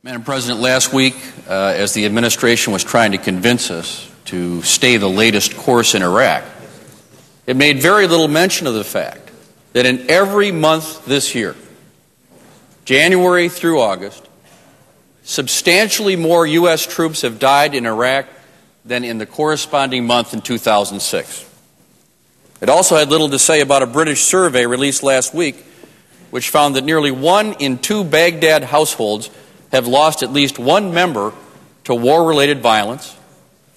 Madam President, last week, as the administration was trying to convince us to stay the latest course in Iraq, it made very little mention of the fact that in every month this year, January through August, substantially more U.S. troops have died in Iraq than in the corresponding month in 2006. It also had little to say about a British survey released last week, which found that nearly 1 in 2 Baghdad households have lost at least one member to war-related violence,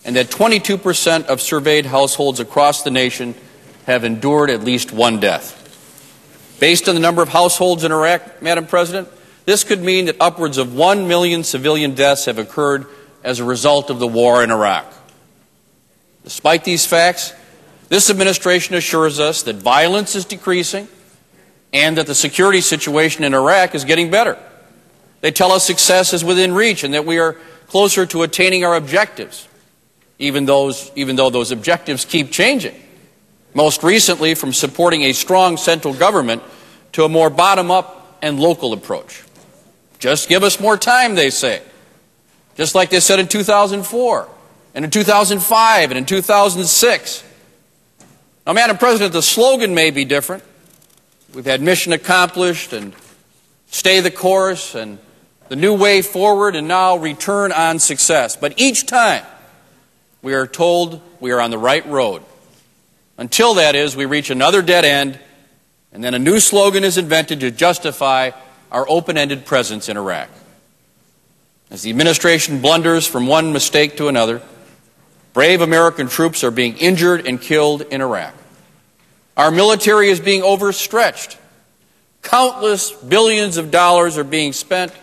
and that 22% of surveyed households across the nation have endured at least one death. Based on the number of households in Iraq, Madam President, this could mean that upwards of 1 million civilian deaths have occurred as a result of the war in Iraq. Despite these facts, this administration assures us that violence is decreasing and that the security situation in Iraq is getting better. They tell us success is within reach and that we are closer to attaining our objectives, even though those objectives keep changing. Most recently, from supporting a strong central government to a more bottom-up and local approach. Just give us more time, they say. Just like they said in 2004, and in 2005, and in 2006. Now, Madam President, the slogan may be different. We've had mission accomplished, and stay the course, and the new way forward, and now return on success. But each time, we are told we are on the right road. Until, that is, we reach another dead end, and then a new slogan is invented to justify our open-ended presence in Iraq. As the administration blunders from one mistake to another, brave American troops are being injured and killed in Iraq. Our military is being overstretched. Countless billions of dollars are being spent.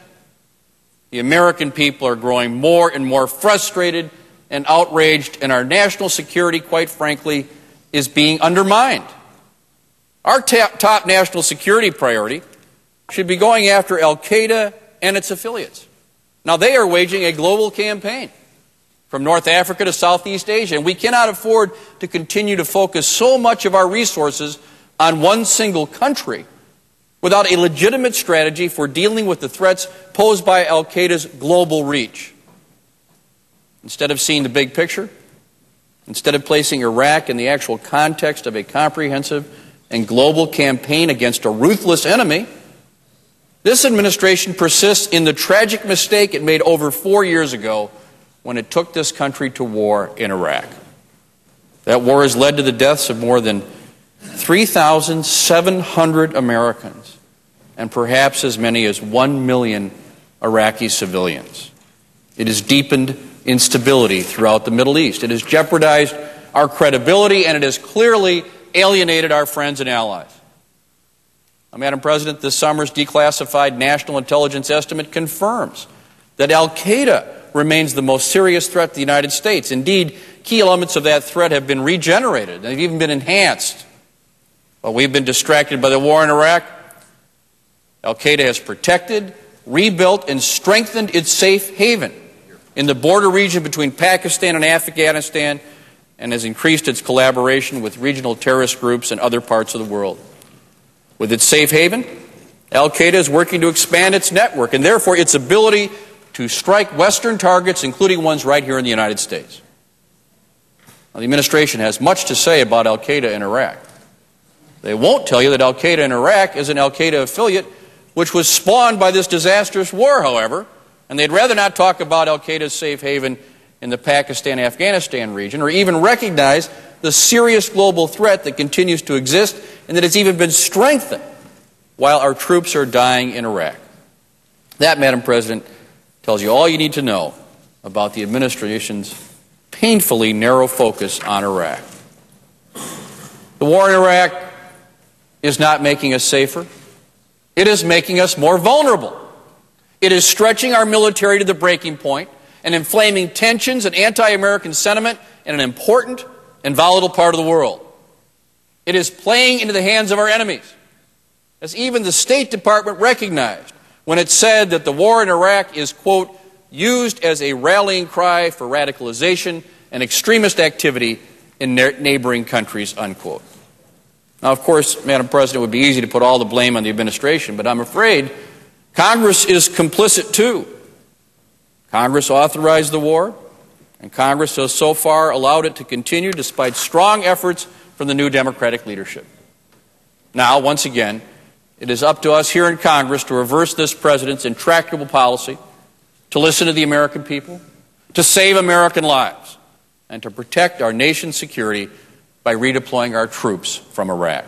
The American people are growing more and more frustrated and outraged, and our national security, quite frankly, is being undermined. Our top national security priority should be going after al-Qaeda and its affiliates. Now, they are waging a global campaign from North Africa to Southeast Asia, and we cannot afford to continue to focus so much of our resources on one single country without a legitimate strategy for dealing with the threats posed by al-Qaeda's global reach. Instead of seeing the big picture, instead of placing Iraq in the actual context of a comprehensive and global campaign against a ruthless enemy, this administration persists in the tragic mistake it made over 4 years ago when it took this country to war in Iraq. That war has led to the deaths of more than 3,700 Americans and perhaps as many as 1 million Iraqi civilians. It has deepened instability throughout the Middle East. It has jeopardized our credibility, and it has clearly alienated our friends and allies. Now, Madam President, this summer's declassified national intelligence estimate confirms that al-Qaeda remains the most serious threat to the United States. Indeed, key elements of that threat have been regenerated. They've even been enhanced. While we've been distracted by the war in Iraq, al-Qaeda has protected, rebuilt, and strengthened its safe haven in the border region between Pakistan and Afghanistan, and has increased its collaboration with regional terrorist groups in other parts of the world. With its safe haven, al-Qaeda is working to expand its network and therefore its ability to strike Western targets, including ones right here in the United States. Now, the administration has much to say about al-Qaeda in Iraq. They won't tell you that al-Qaeda in Iraq is an al-Qaeda affiliate which was spawned by this disastrous war, however, and they'd rather not talk about al-Qaeda's safe haven in the Pakistan-Afghanistan region, or even recognize the serious global threat that continues to exist and that has even been strengthened while our troops are dying in Iraq. That, Madam President, tells you all you need to know about the administration's painfully narrow focus on Iraq. The war in Iraq is not making us safer. It is making us more vulnerable. It is stretching our military to the breaking point and inflaming tensions and anti-American sentiment in an important and volatile part of the world. It is playing into the hands of our enemies, as even the State Department recognized when it said that the war in Iraq is, quote, used as a rallying cry for radicalization and extremist activity in neighboring countries, unquote. Now, of course, Madam President, it would be easy to put all the blame on the administration, but I'm afraid Congress is complicit too. Congress authorized the war, and Congress has so far allowed it to continue despite strong efforts from the new Democratic leadership. Now, once again, it is up to us here in Congress to reverse this president's intractable policy, to listen to the American people, to save American lives, and to protect our nation's security by redeploying our troops from Iraq.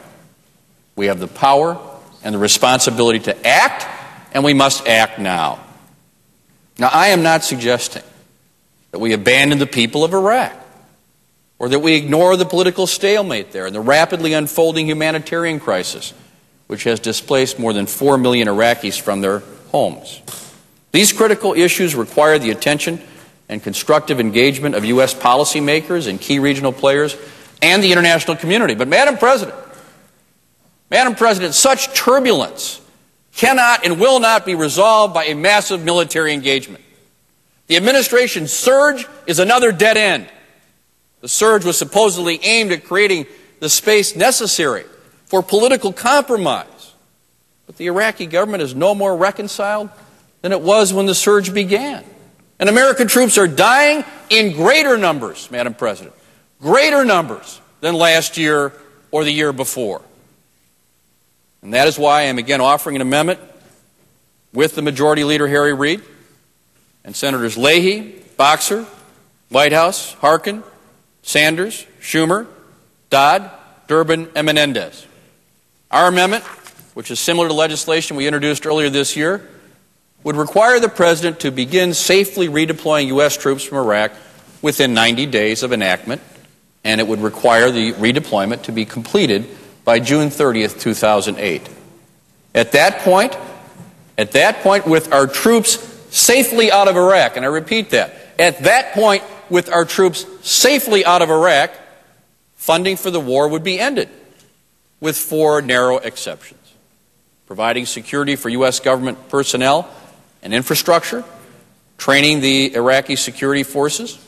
We have the power and the responsibility to act, and we must act now. Now, I am not suggesting that we abandon the people of Iraq, or that we ignore the political stalemate there and the rapidly unfolding humanitarian crisis, which has displaced more than 4 million Iraqis from their homes. These critical issues require the attention and constructive engagement of U.S. policymakers and key regional players and the international community. But, Madam President, such turbulence cannot and will not be resolved by a massive military engagement. The administration's surge is another dead end. The surge was supposedly aimed at creating the space necessary for political compromise. But the Iraqi government is no more reconciled than it was when the surge began. And American troops are dying in greater numbers, Madam President, greater numbers than last year or the year before. And that is why I am again offering an amendment with the Majority Leader Harry Reid and Senators Leahy, Boxer, Whitehouse, Harkin, Sanders, Schumer, Dodd, Durbin, and Menendez. Our amendment, which is similar to legislation we introduced earlier this year, would require the President to begin safely redeploying U.S. troops from Iraq within 90 days of enactment, and it would require the redeployment to be completed by June 30th, 2008. At that point, with our troops safely out of Iraq, and I repeat that, at that point, with our troops safely out of Iraq, funding for the war would be ended, with 4 narrow exceptions: providing security for U.S. government personnel and infrastructure, training the Iraqi security forces,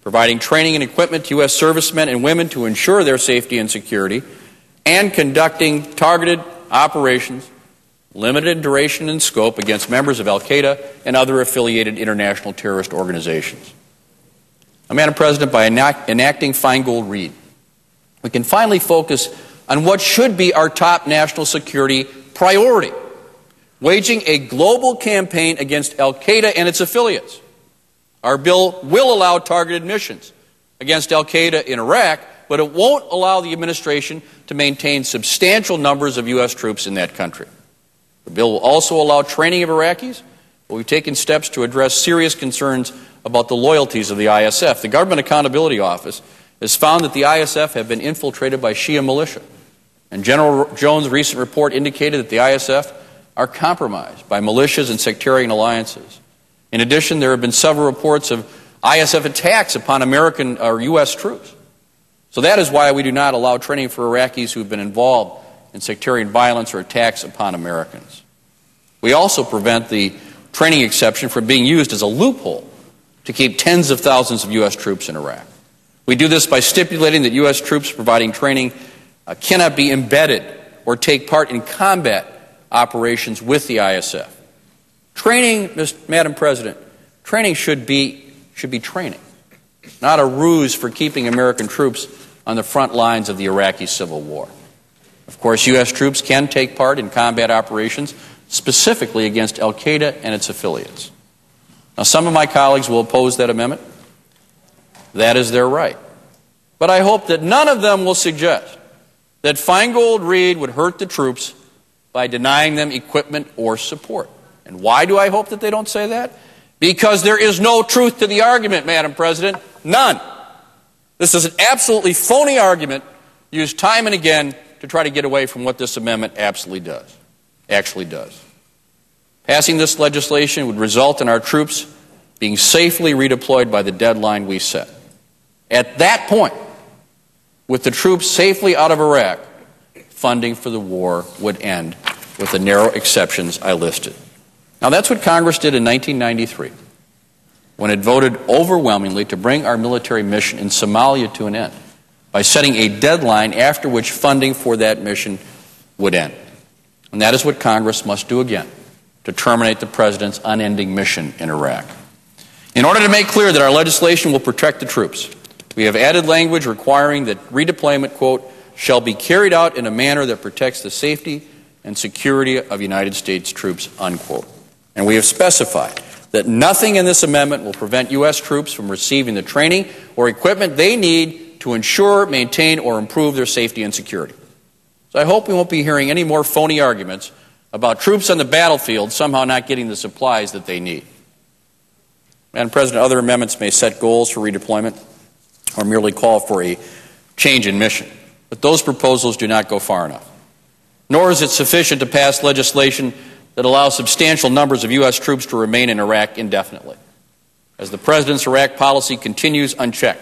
providing training and equipment to U.S. servicemen and women to ensure their safety and security, and conducting targeted operations, limited in duration and scope, against members of al-Qaeda and other affiliated international terrorist organizations. Now, Madam President, by enacting Feingold-Reid, we can finally focus on what should be our top national security priority: waging a global campaign against al-Qaeda and its affiliates. Our bill will allow targeted missions against al-Qaeda in Iraq, but it won't allow the administration to maintain substantial numbers of U.S. troops in that country. The bill will also allow training of Iraqis, but we've taken steps to address serious concerns about the loyalties of the ISF. The Government Accountability Office has found that the ISF have been infiltrated by Shia militia, and General Jones' recent report indicated that the ISF are compromised by militias and sectarian alliances. In addition, there have been several reports of ISF attacks upon American or U.S. troops. So that is why we do not allow training for Iraqis who have been involved in sectarian violence or attacks upon Americans. We also prevent the training exception from being used as a loophole to keep tens of thousands of U.S. troops in Iraq. We do this by stipulating that U.S. troops providing training cannot be embedded or take part in combat operations with the ISF. Training, Madam President, training should be training, not a ruse for keeping American troops on the front lines of the Iraqi civil war. Of course, U.S. troops can take part in combat operations specifically against al-Qaeda and its affiliates. Now, some of my colleagues will oppose that amendment. That is their right. But I hope that none of them will suggest that Feingold-Reid would hurt the troops by denying them equipment or support. And why do I hope that they don't say that? Because there is no truth to the argument, Madam President. None. This is an absolutely phony argument used time and again to try to get away from what this amendment actually does. Passing this legislation would result in our troops being safely redeployed by the deadline we set. At that point, with the troops safely out of Iraq, funding for the war would end with the narrow exceptions I listed. Now, that's what Congress did in 1993, when it voted overwhelmingly to bring our military mission in Somalia to an end by setting a deadline after which funding for that mission would end. And that is what Congress must do again to terminate the President's unending mission in Iraq. In order to make clear that our legislation will protect the troops, we have added language requiring that redeployment, quote, shall be carried out in a manner that protects the safety and security of United States troops, unquote. And we have specified that nothing in this amendment will prevent U.S. troops from receiving the training or equipment they need to ensure, maintain, or improve their safety and security. So I hope we won't be hearing any more phony arguments about troops on the battlefield somehow not getting the supplies that they need. Madam President, other amendments may set goals for redeployment or merely call for a change in mission. But those proposals do not go far enough. Nor is it sufficient to pass legislation that allows substantial numbers of U.S. troops to remain in Iraq indefinitely. As the President's Iraq policy continues unchecked,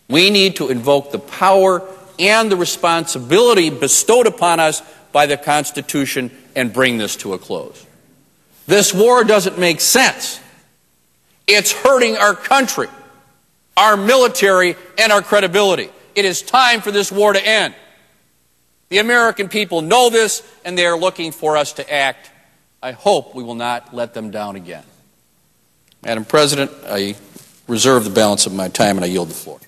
we need to invoke the power and the responsibility bestowed upon us by the Constitution and bring this to a close. This war doesn't make sense. It's hurting our country, our military, and our credibility. It is time for this war to end. The American people know this, and they are looking for us to act. I hope we will not let them down again. Madam President, I reserve the balance of my time, and I yield the floor.